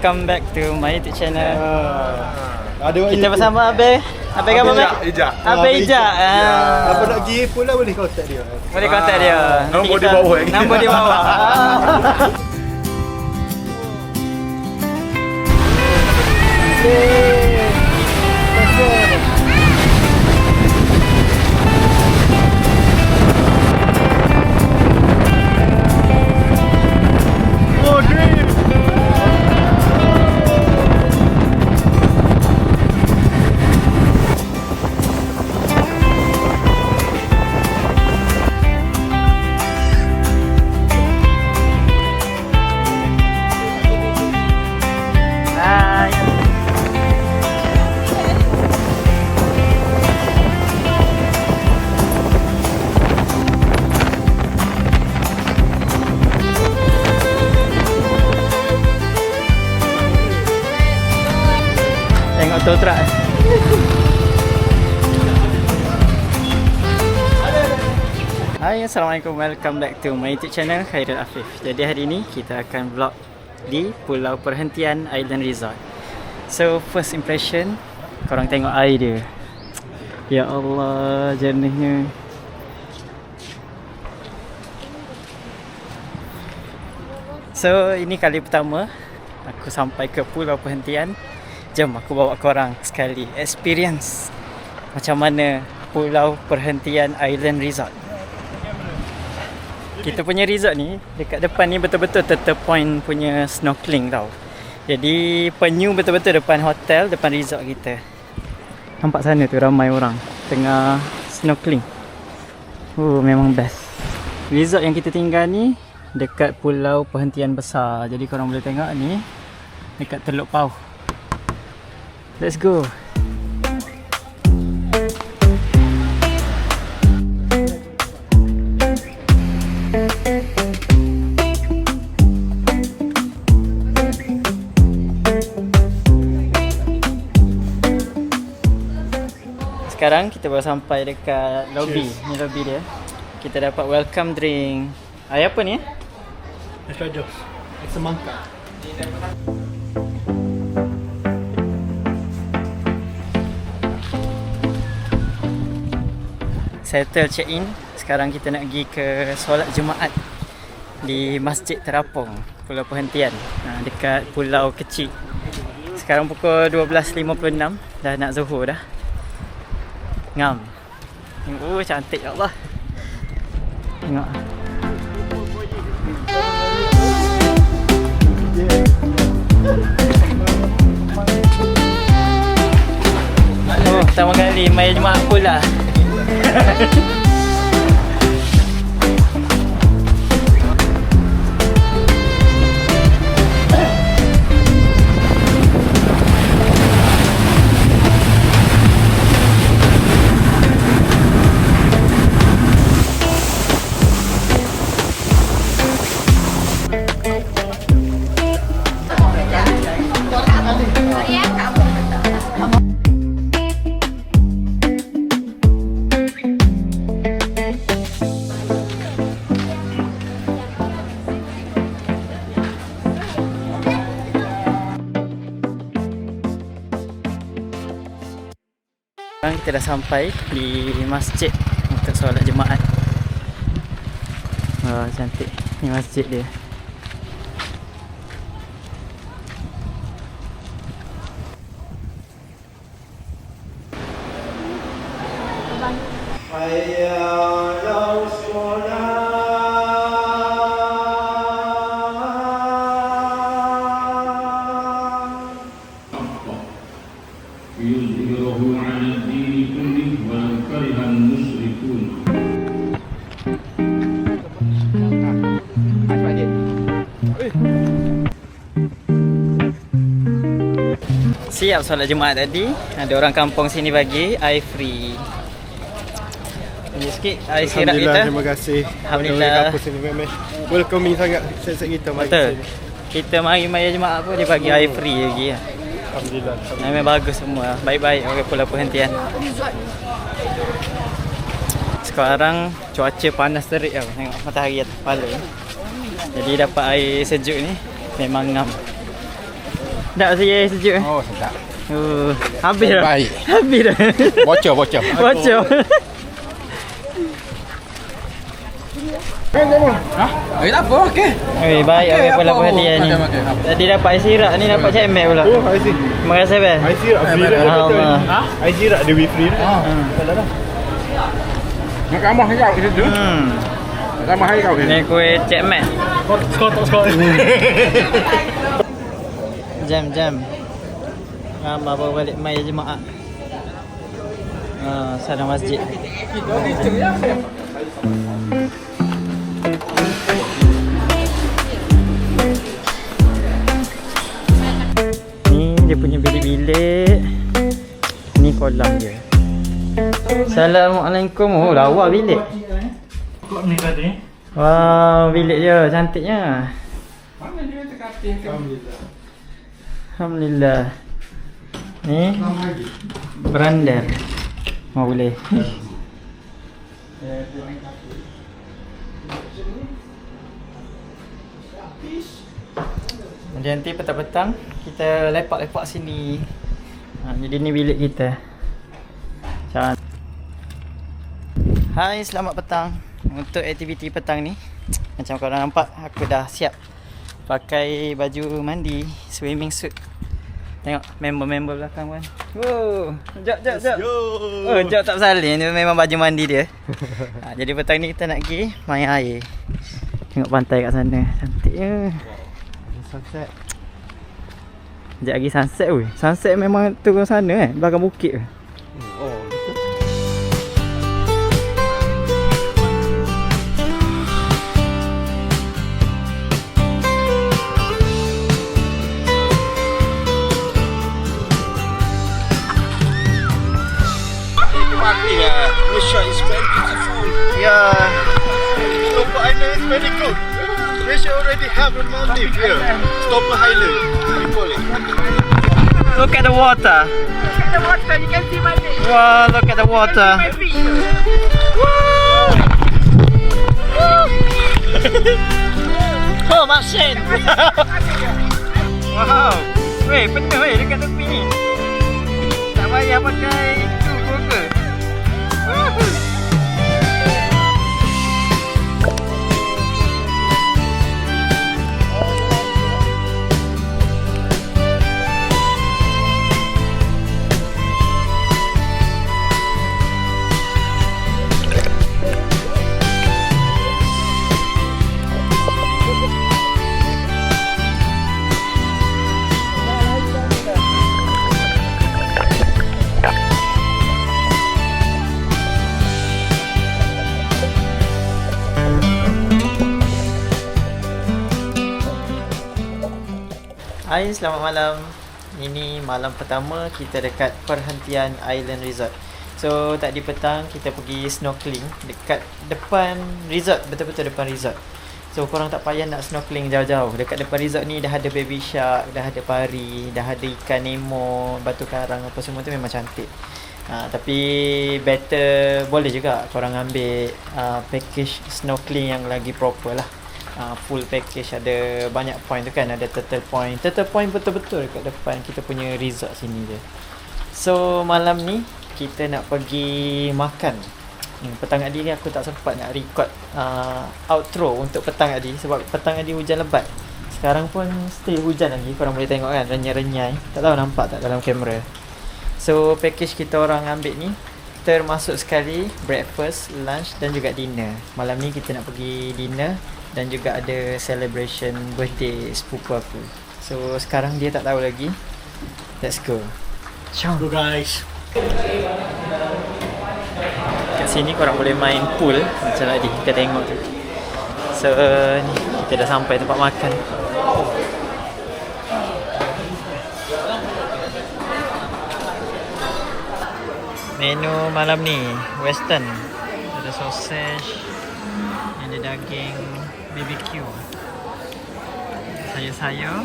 welcome back to my YouTube channel. Kita YouTube. bersama Abe. Abe apa Abe? Ijak. Abe Ijak. Apa nak pergi pula boleh contact dia. Boleh kontak dia. Nombor di bawah lagi. Nombor di bawah. Tengok tow truck. Hai, Assalamualaikum. Welcome back to my YouTube channel Khairul Afif. Jadi hari ini kita akan vlog di Pulau Perhentian Island Resort. So first impression, korang tengok air dia. Ya Allah, jernihnya. So ini kali pertama aku sampai ke Pulau Perhentian. Jom aku bawa korang sekali experience macam mana Pulau Perhentian Island Resort. Kita punya resort ni dekat depan ni betul-betul Turtle Point punya snorkeling tau. Jadi penyu betul-betul depan hotel, depan resort kita. Nampak sana tu ramai orang tengah snorkeling. Memang best. Resort yang kita tinggal ni dekat Pulau Perhentian Besar. Jadi korang boleh tengok ni dekat Teluk Pauh. Let's go. Sekarang kita baru sampai dekat lobby. Ni lobby dia. Kita dapat welcome drink. Air apa ni? Extra juice. Extra mangga. Settle check in. Sekarang kita nak pergi ke solat Jumaat di Masjid Terapung, Pulau Perhentian, dekat pulau kecil. Sekarang pukul 12.56. Dah nak zuhur dah. Ngam. Cantik ya Allah. Tengok. Pertama kali main Jumaat pula. Sekarang kita dah sampai di masjid untuk solat Jumaat. Wah, cantik. Ni masjid dia. Siap solat Jumaat tadi. Ada orang kampung sini bagi air free. Tunjuk sikit air sirap kita. Terima kasih. Alhamdulillah. Kampus sini memang welcoming sangat set-set kita mari Betul. sini. Kita mari maya Jumaat pun dia bagi air free lagi. Alhamdulillah. Memang bagus semua. Baik-baik orang Pulau Perhentian. Sekarang cuaca panas terik tau. Tengok matahari atas kepala. Jadi dapat air sejuk ni memang ngam. Tak saya sejuk. Oh, sedap. Habis dah. Baik. Habis dah. Bocor. Bocor. Tak apa, okey. Baik, okay, apa hadiah ni. Makan. Tadi dapat air sirap ni, dapat cemek pula. Oh, I see. Terima kasih, Bel. I see rak free dah. Allah. I see rak dia free dah. Nak ramah kau kat situ. Ramah hari kau. Ni kuih cemek. Skot. Jam. Ramai bawa balik mai jemaah. Sana masjid. Ni dia punya bilik-bilik. Ni kolam dia. Assalamualaikum. Oh, lawa bilik. Kok ni tadi? Wow, bilik dia cantiknya. Mana dia terkatil kan? Alhamdulillah. Ni berandal. Mau boleh. Nanti petang-petang kita lepak-lepak sini. Jadi ni bilik kita. Hai, selamat petang. Untuk aktiviti petang ni, macam korang nampak, aku dah siap pakai baju mandi, swimming suit. Tengok member-member belakang kan. Wow, jap. Oh, jap tak salin. Ni memang baju mandi dia. Jadi petang ni kita nak pergi main air. Tengok pantai kat sana. Cantiknya. Sunset. Sekejap lagi sunset weh. Sunset memang turun sana belakang bukit. Oh. Malaysia is very beautiful. Yeah. Stopper Island is very good. Malaysia already have a Maldives here. Stopper Island, we call it. Look at the water. Look at the water, you can see my face. Wow, look at the water. My feet. Oh, masin. Wow. Weh, penuh weh dekat tepi ni. Tak payah pakai itu burger. Hai, selamat malam. Ini malam pertama kita dekat perhentian Island Resort. So, tadi petang kita pergi snorkeling dekat depan resort, betul-betul depan resort. So, korang tak payah nak snorkeling jauh-jauh. Dekat depan resort ni dah ada baby shark, dah ada pari, dah ada ikan Nemo, batu karang, apa semua tu memang cantik. Tapi better boleh juga korang ambil package snorkeling yang lagi proper lah. Full package, ada banyak point tu kan, ada turtle point betul-betul dekat depan kita punya resort sini je. So malam ni kita nak pergi makan. Petang tadi ni aku tak sempat nak record outro untuk petang tadi sebab petang tadi hujan lebat. Sekarang pun still hujan lagi, korang boleh tengok kan, renyai-renyai. Tak tahu nampak tak dalam kamera. So package kita orang ambil ni termasuk sekali breakfast, lunch dan juga dinner. Malam ni kita nak pergi dinner dan juga ada celebration birthday sepupu aku. So sekarang dia tak tahu lagi. Let's go. Go guys. Kat sini korang boleh main pool macam tadi kita tengok tu. So ni kita dah sampai tempat makan. Menu malam ni western. Ada sausage, ada daging BBQ, sayur-sayur.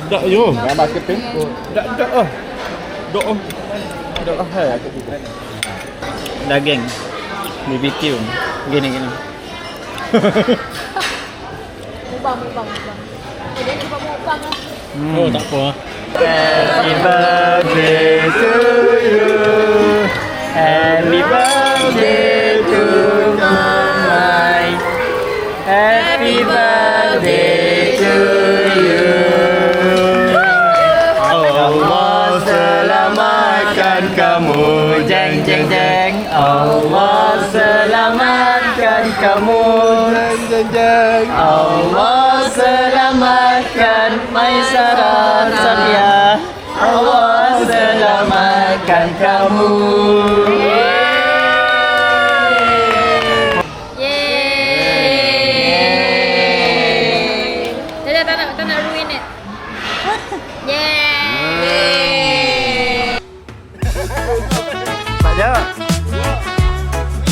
Dak yo. Gambar keping. Dak ah. Dak ah hai. Daging BBQ. Gini. Mukbang. Dia nak buat mukbang lah. Oh, tak apa. Happy birthday to you. Happy birthday to my. Happy birthday to you. Allah selamatkan kamu, jeng jeng jeng. Allah selamatkan kamu, jeng jeng jeng. Allah selamatkan Maisarah Sania. Allah selamatkan kamu. Yeay. Tak nak ruin it. Yeay. Tak jawab.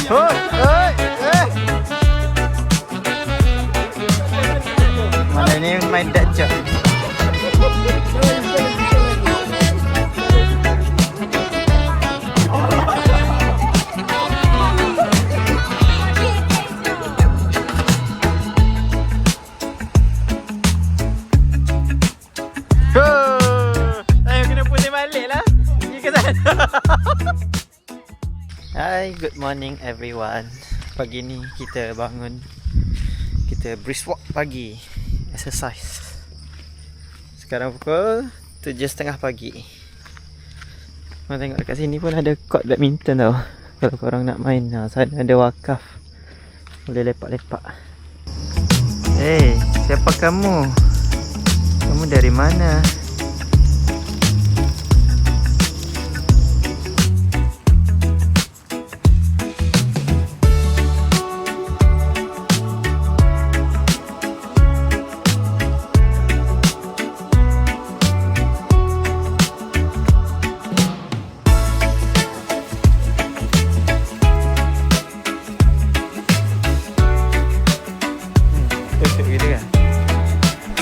Hoi, hoi, Mana ni main Dutch. Hai, good morning everyone. Pagi ni kita bangun. Kita brisk walk pagi. Exercise. Sekarang pukul 7.30 pagi. Korang tengok dekat sini pun ada court badminton tau. Kalau korang nak main, sana ada wakaf. Boleh lepak-lepak. Hey, siapa kamu? Kamu dari mana?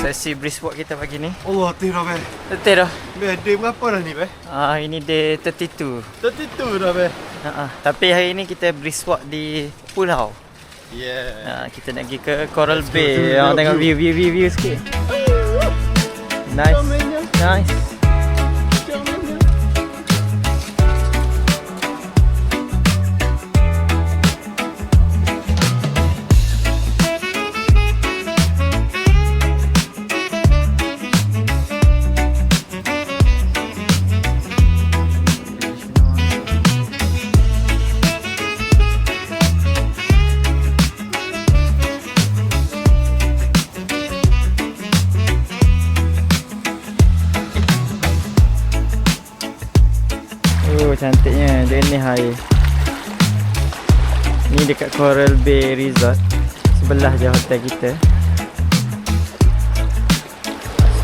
Sesi brisk walk kita pagi ni. Allah, letih dah, Beh. Letih dah. Beh, day berapa dah ni, Beh? Ini day 32. 32 dah, Beh. Tapi hari ni kita brisk walk di pulau. Yeah. Kita nak pergi ke Coral Bay. Tengok view sikit. Nice. Nice. Cantiknya jernih air. Ni dekat Coral Bay Resort. Sebelah je hotel kita.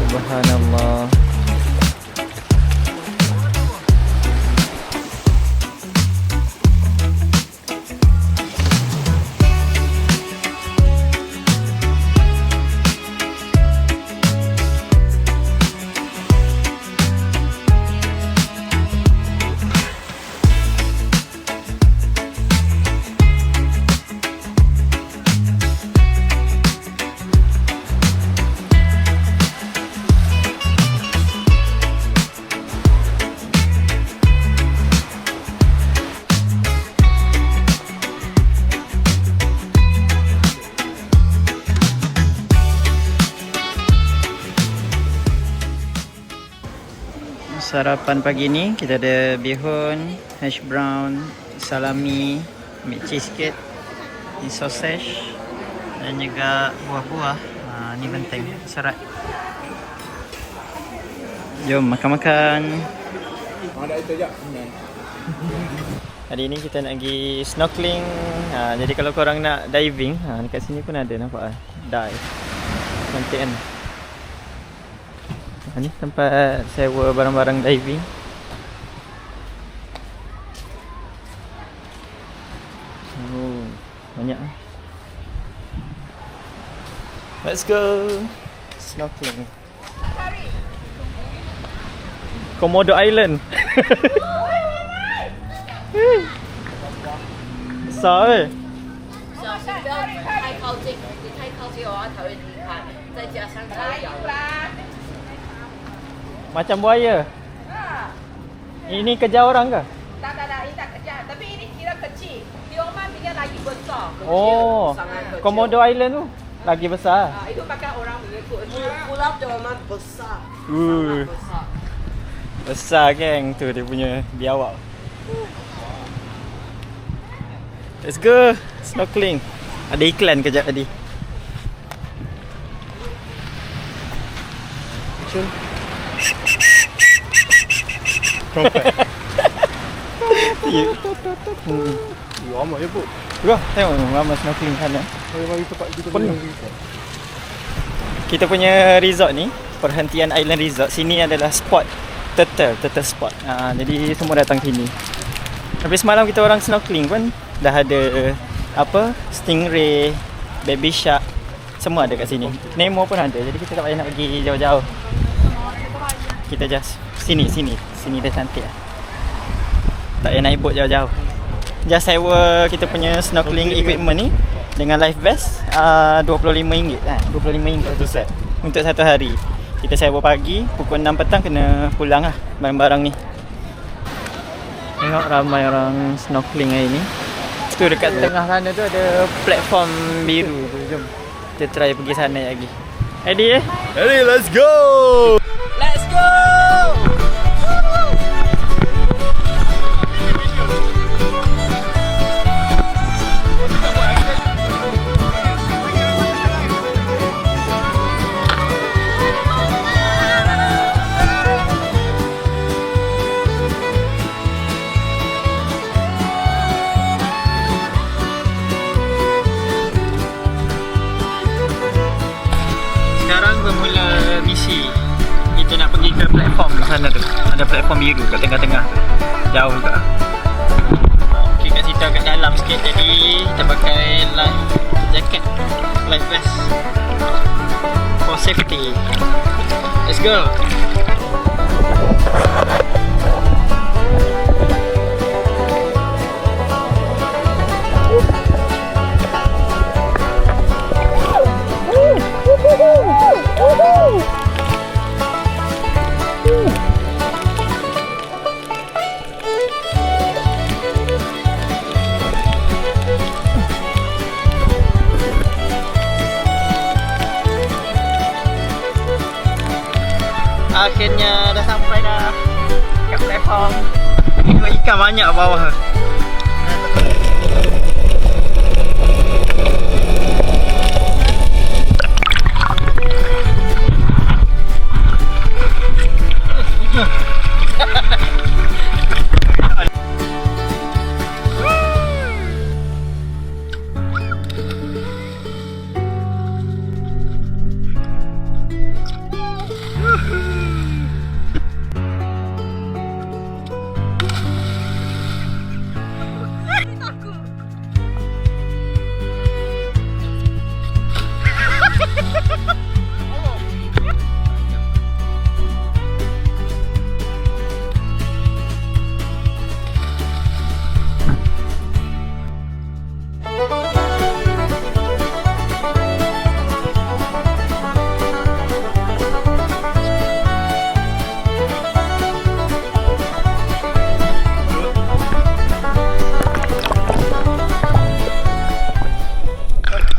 Subhanallah. Sarapan pagi ni kita ada bihun, hash brown, salami, meat cheese sikit, ni sausage dan juga buah-buah. Ni penting, serat. Jom makan-makan. Hari ni kita nak pergi snorkeling. Jadi kalau korang nak diving, dekat sini pun ada, nampak dive. Cantik kan? Ni tempat sewa barang-barang diving. Oh, banyak. Let's go snorkeling. Komodo Island. Besar eh? Macam buaya. Ini kejar orang ke? Tak, ini tak kejar. Tapi ini kira kecil. Tioman dia lagi besar. Kecil, Oh, sangat kecil. Komodo Island tu lagi besar. Itu pakai orang mengikut. Pulau Tioman besar. Uh, Besar. besar geng tu dia punya biawak. Let's go snorkeling. Ada iklan kejap tadi. Cun. Ya. Ramai je pun. Bro, tengok ramai snorkeling sana. Mari tempat kita Penuh. Kita punya resort ni, Perhentian Island Resort. Sini adalah spot turtle spot. Jadi semua datang sini. Tapi semalam kita orang snorkeling pun dah ada apa? Stingray, baby shark, semua ada kat sini. Nemo pun ada. Jadi kita tak payah nak pergi jauh-jauh. Kita just sini dah cantik lah. Tak payah naik boat jauh-jauh. Just sewa kita punya snorkeling equipment ni dengan life vest RM25 kan. RM25 satu set untuk satu hari. Kita sewa pagi, pukul 6 petang kena pulang lah barang-barang ni. Tengok ramai orang snorkeling hari ni. Tu dekat tengah sana tu ada platform biru tu. Jom kita try pergi sana lagi. Ready eh? Ready, let's go! Let's go! Sekarang bermula misi. Kita nak pergi ke platform sana tu. Ada platform biru kat tengah-tengah tu. Jauh juga. Okay, kat situ agak dalam sikit. Jadi kita pakai life jacket, life vest for safety. Let's go. Akhirnya dah sampai dah kat platform. Tengok ikan banyak bawah.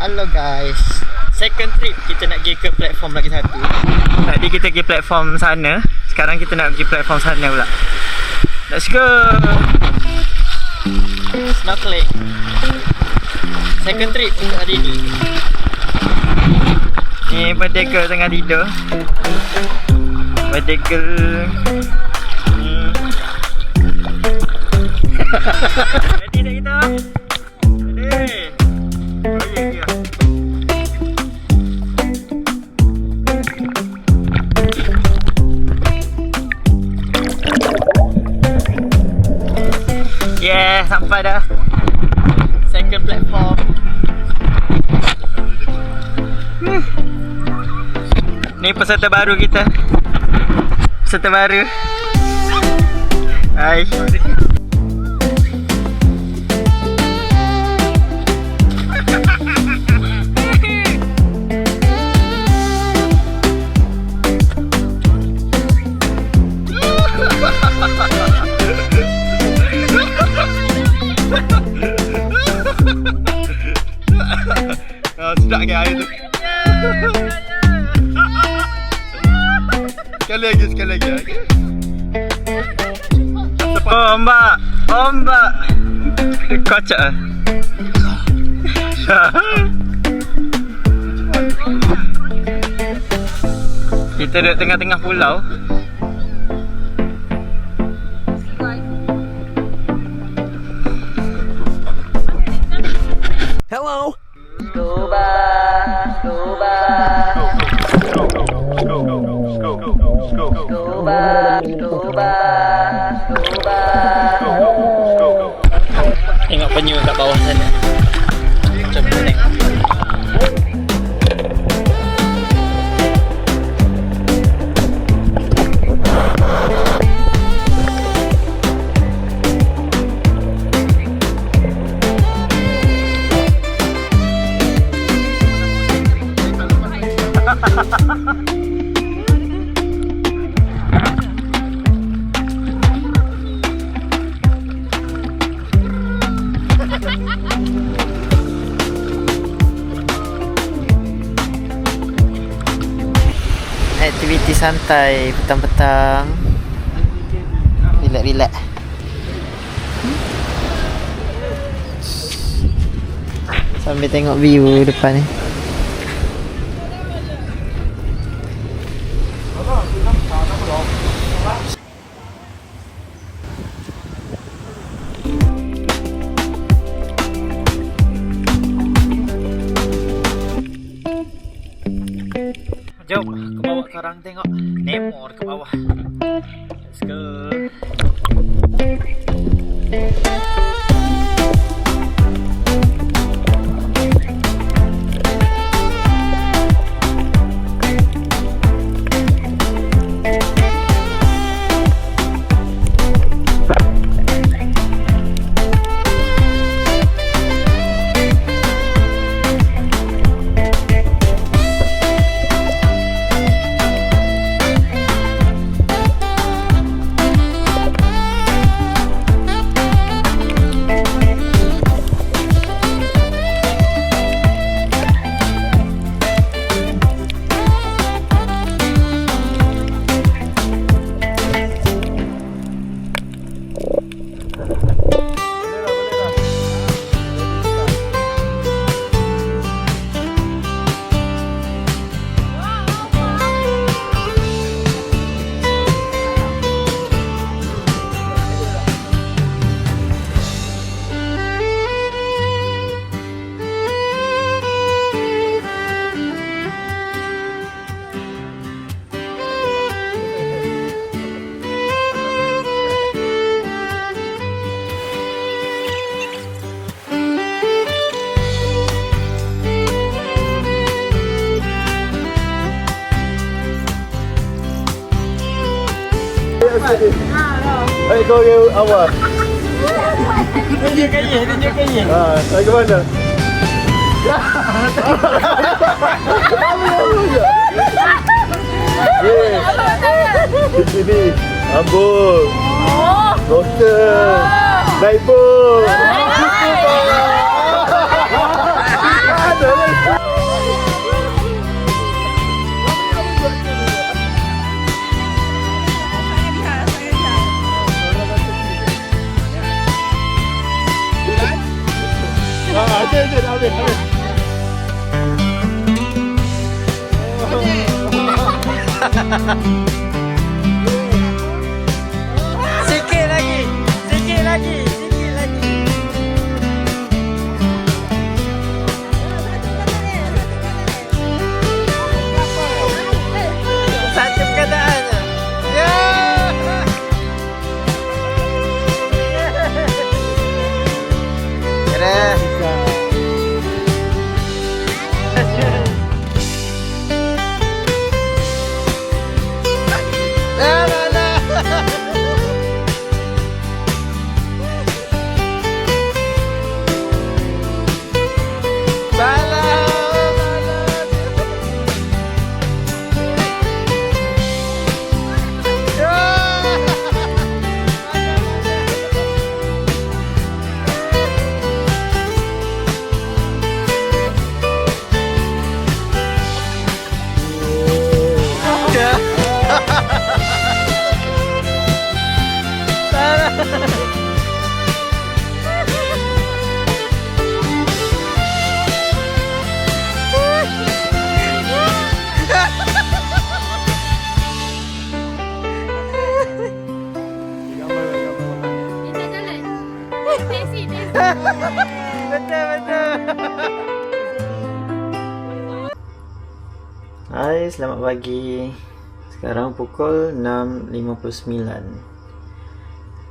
Hello guys, second trip kita nak pergi ke platform lagi satu. Tadi kita pergi platform sana, sekarang kita nak pergi platform sana pula. Let's go. Snorkeling. Second trip untuk hari ni. Ni Merdeka tengah tidur. Merdeka. Ready dah kita? Ready. Oh yeah. Yeah, sampai dah. Second platform. Ni peserta baru kita. Peserta baru. Hai. Sekali lagi, okay? Ombak. Dia kocak ah. Kita duduk tengah-tengah pulau. Hello. Tengok penyu kat bawah sana. Jom kita tengok. Aktiviti santai petang-petang. Relax. Sambil tengok view depan ni. Jom ke bawah korang tengok Nemo ke bawah. Let's go. Baik kau ke awal. Tunjuk kaya. Saya ke mana? Di sini. Ambul. Roster. Naik bus. Sikit lagi. Satu perkataan je. Ya. Keren. Hai, selamat pagi. Sekarang pukul 6.59.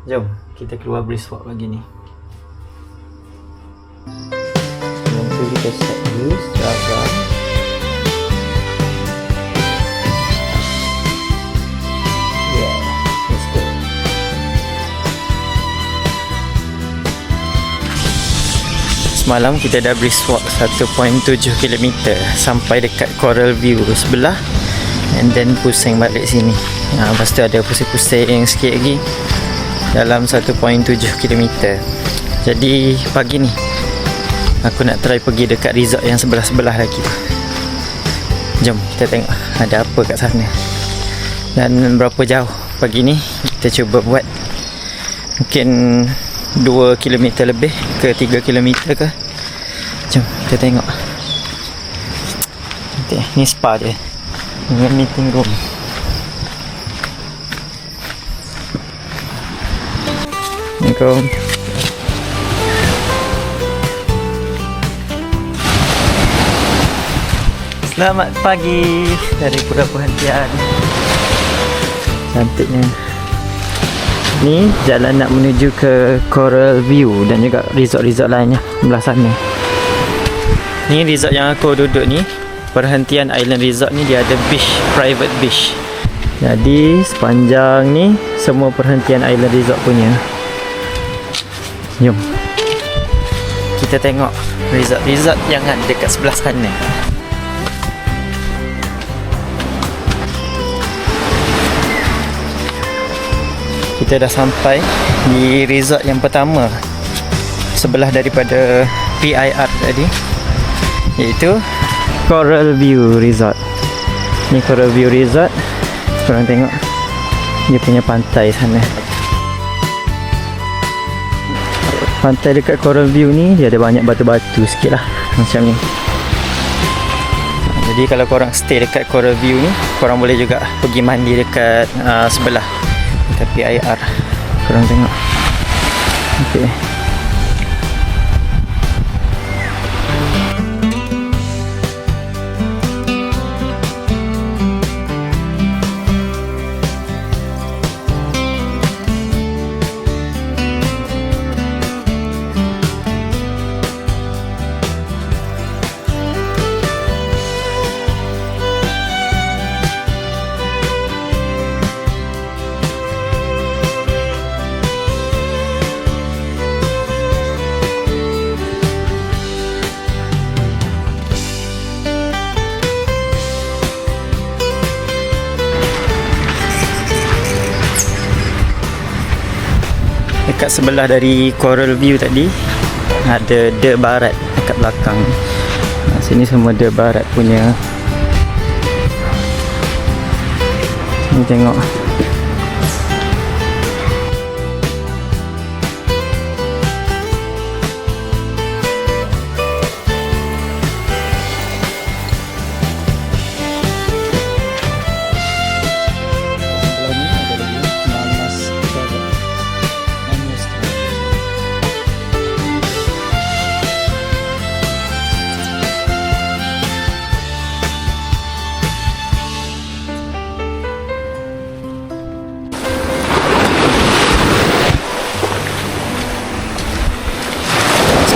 Jom kita keluar brisk walk pagi ni. Sebelum tu kita set dulu Strava. Yeah, let's go. Semalam kita dah brisk walk 1.7 km sampai dekat Coral View sebelah, and then pusing balik sini. Lepas tu ada pusing-pusing sikit lagi dalam 1.7 km. Jadi pagi ni aku nak try pergi dekat resort yang sebelah-sebelah lagi. Jom kita tengok ada apa kat sana dan berapa jauh pagi ni. Kita cuba buat mungkin 2 km lebih ke 3 km ke. Jom kita tengok. Okay, ni spa dia dengan meeting room. Assalamualaikum. Selamat pagi dari Pura Perhentian. Cantiknya. Ni jalan nak menuju ke Coral View dan juga resort-resort lainnya belah sana. Ni resort yang aku duduk ni, Perhentian Island Resort ni, dia ada beach, private beach. Jadi sepanjang ni semua Perhentian Island Resort punya. Jom kita tengok resort-resort yang ada dekat sebelah sana. Kita dah sampai di resort yang pertama sebelah daripada PIR tadi, iaitu Coral View Resort. Ni Coral View Resort. Korang tengok dia punya pantai sana. Pantai dekat Coral View ni dia ada banyak batu-batu sikit lah macam ni. Jadi kalau korang stay dekat Coral View ni, korang boleh juga pergi mandi dekat sebelah PIR. Korang tengok. Okey. Dekat sebelah dari Coral View tadi ada The Barat dekat belakang. Sini semua The Barat punya. Ni tengok. Sebelah ni ada lagi Manas Barat.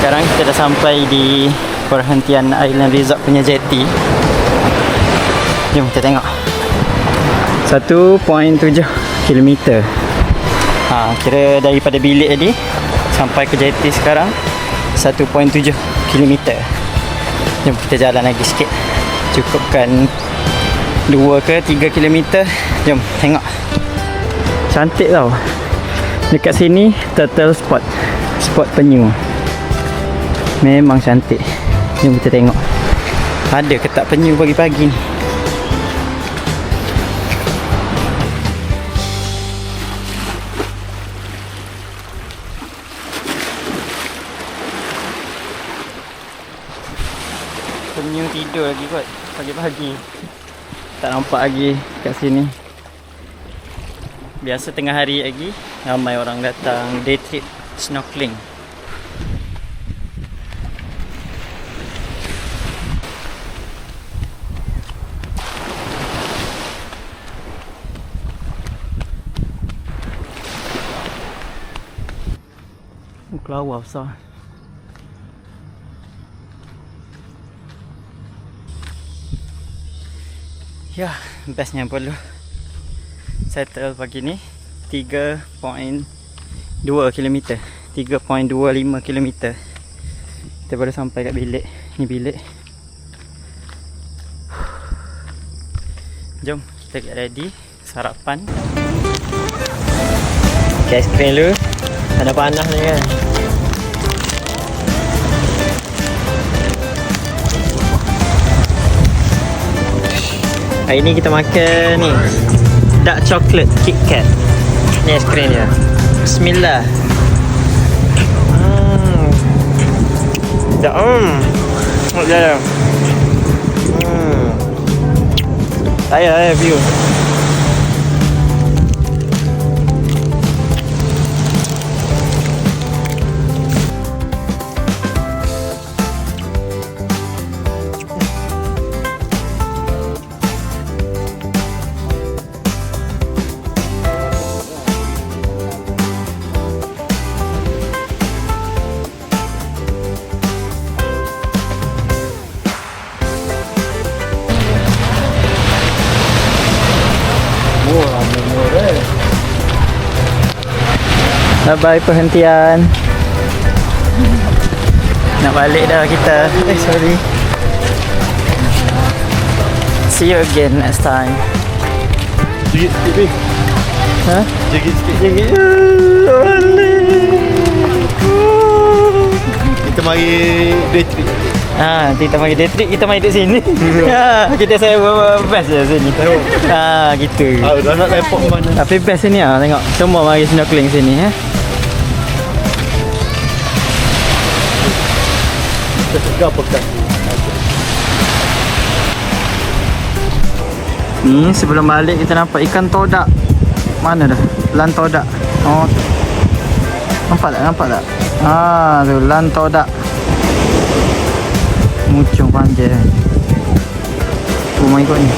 Sekarang kita dah sampai di Perhentian Island Resort punya jetty. Jom kita tengok. 1.7 km. Kira daripada bilik tadi sampai ke jetty sekarang 1.7 km. Jom kita jalan lagi sikit. Cukupkan 2 ke 3 km. Jom tengok. Cantik tau. Dekat sini turtle spot. Spot penyu. Memang cantik. Jom kita tengok. Ada ke tak penyu pagi-pagi ni? Penyu tidur lagi kot pagi-pagi. Tak nampak lagi kat sini. Biasa tengah hari lagi ramai orang datang day trip snorkeling. Lawa besar. Ya, bestnya perlu settle pagi ni 3.2 km, 3.25 km. Kita baru sampai kat bilik. Ni bilik. Jom kita get ready sarapan. Okay, aiskrim dulu. Ada panas ni kan. Hari ni kita makan ni dark chocolate KitKat. Ni aiskrim dia. Bismillah. Dah dah. Saya view. Bye-bye perhentian. Nak balik dah kita. Sorry. See you again next time. Jigit sikit, Bing. Ha? Jigit sikit. Jigit. Kita mari day trip. Kita mari day trip, kita mari duduk sini. Kita saya best je sini. Gitu. Dah nak report mana? Tapi best sini tengok. Semua mari snorkeling sini Segar pekat. Ni sebelum balik kita nampak ikan todak. Mana dah? Lan todak. Oh. Nampak tak? Tu lan todak. Muncung panjang. Oh my god ni.